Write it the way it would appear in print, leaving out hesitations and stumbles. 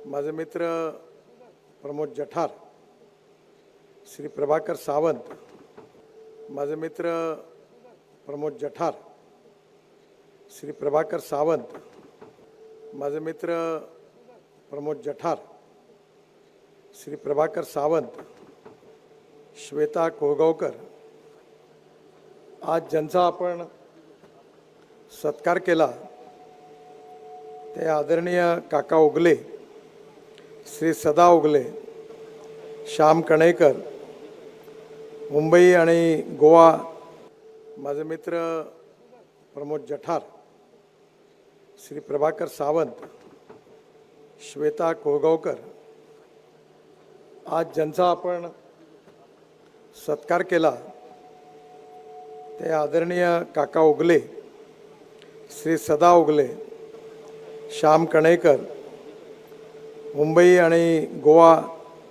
माझे मित्र प्रमोद जठार, श्री प्रभाकर सावंत, माझे मित्र प्रमोद जठार, श्री प्रभाकर सावंत, माझे मित्र प्रमोद जठार, श्री प्रभाकर सावंत, श्वेता कोळगावकर, आज ज्यांचा आपण सत्कार केला ते आदरणीय काका उगले, श्री सदा उगले, श्याम कणेकर, मुंबई आणि गोवा, माझे मित्र प्रमोद जठार, श्री प्रभाकर सावंत, श्वेता कोळगावकर, आज ज्यांचा आपण सत्कार केला ते आदरणीय काका उगले, श्री सदा उगले, श्याम कणेकर, मुंबई आणि गोवा,